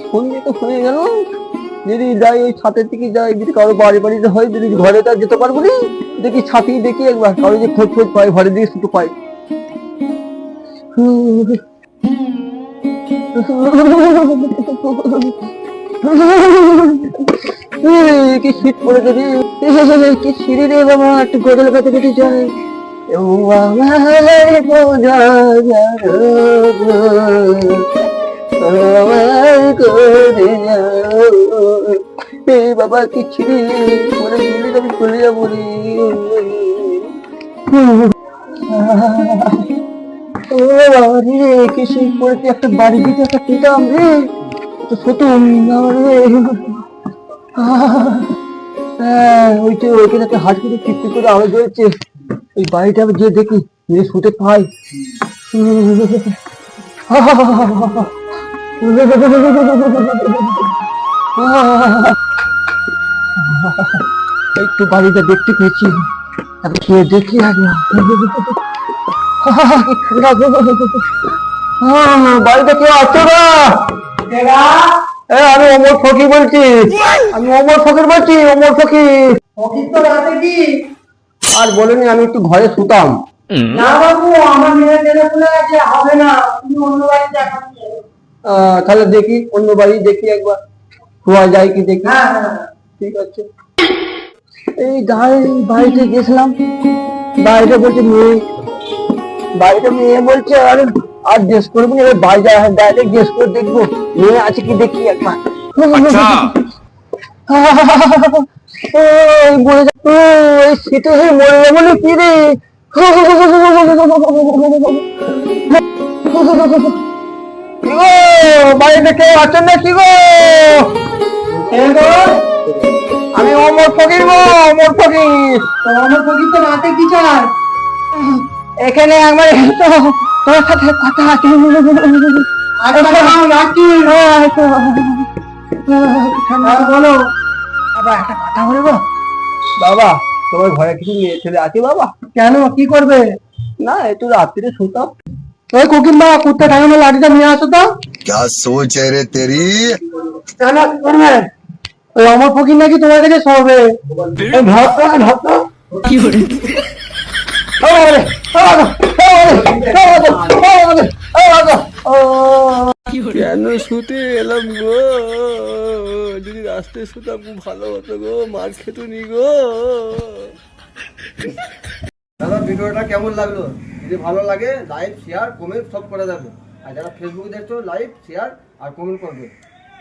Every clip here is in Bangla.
সন্ধে তো হয়ে গেল, যদি যাই ওই ছাতের দিকে যাই, যদি কারো বাড়িতে হয়, যদি ঘরে তো আর যেতে পারবো না, দেখি ছাতি দেখি একবার কারো যে খোঁজ পাই, ঘরের দিকে শুধু পাই। কি শীত পড়েছে রে, কি সিঁড়ি রে বাবা, একটু গোদল কাছে কেটে যায়। বাবা কি ছিড়ি মনে গেলে আমি চলে যাবো রে। ও বাবা রে, কি শীত পড়েছে, একটা বাড়ি দিতে একটা পেতাম রে, তো সতুম রে। ওইটা ওইখানে একটা হাট করে টিপটি করে আলো জ্বলছে, ওই বাড়িটা আমি যে দেখি যে শুতে পাই। একটু বাড়িটা দেখতে পেয়েছি, আমি খেয়ে দেখি আগে। বাড়িতে কেউ আছে না? আমি অমর ফকির বলছি, আমি অমর ফকির বলছি, অমর ফকির। অফিস তো রাতে কি? আর বলেনি, আমি একটু ঘরে শুতাম। না বাবু, আমার মেয়ে জেনে খুলে গেছে, হবে না, তুমি অন্য বাড়ি দেখাচ্ছে। তাহলে দেখি অন্য বাড়ি দেখি একবার, শোয়া যায় কি দেখি। হ্যাঁ হ্যাঁ, ঠিক আছে। এই বাড়িতে গেছিলাম, বাড়িতে বলছে মেয়ে, বাড়িতে মেয়ে বলছে আর জিজ্ঞেস করবো না, বাইরে জিজ্ঞেস করে দেখবো মেয়ে আছে কি দেখি একবার। শীতে মরে যাবো না কি রে। কি গো, বাড়িতে কেউ আছেন না কি গো? আমি অমর ফকির গো, অমর ফকির। আমার ফকির তো রাতে কি চায়? এখানে আমার তো তোর সাথে কথা আছে। রাখি বলো। বাবা একটা কথা বলবো? বাবা, তোমার ঘরে কিছু মেয়ে ছেলে আছে বাবা? কেন, কি করবে? না, একটু রাত্রিরে শুতাম। ওই কোকিম্বা, কুত্তা টাঙানো লাঠিটা নিয়ে আসো তো। क्या सोच है रे तेरी। কেন কি করবে? ওই অমর ফকির নাকি তোমার কাছে শোবে। কি করে? কেন শুতে এলাম গো, যদি রাস্তায় শুতাম খুব ভালো হতো গো, মার খেতো নি গো। দাদা ভিডিওটা কেমন লাগলো? যদি ভালো লাগে লাইক শেয়ার কমেন্ট সব করে যাবে। আর যারা ফেসবুকে দেখছো লাইক শেয়ার আর কমেন্ট করবে।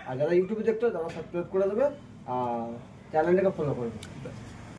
আর যারা ইউটিউবে দেখছো তারা সাবস্ক্রাইব করে দেবে আর চ্যানেলটাকে ফলো করবে।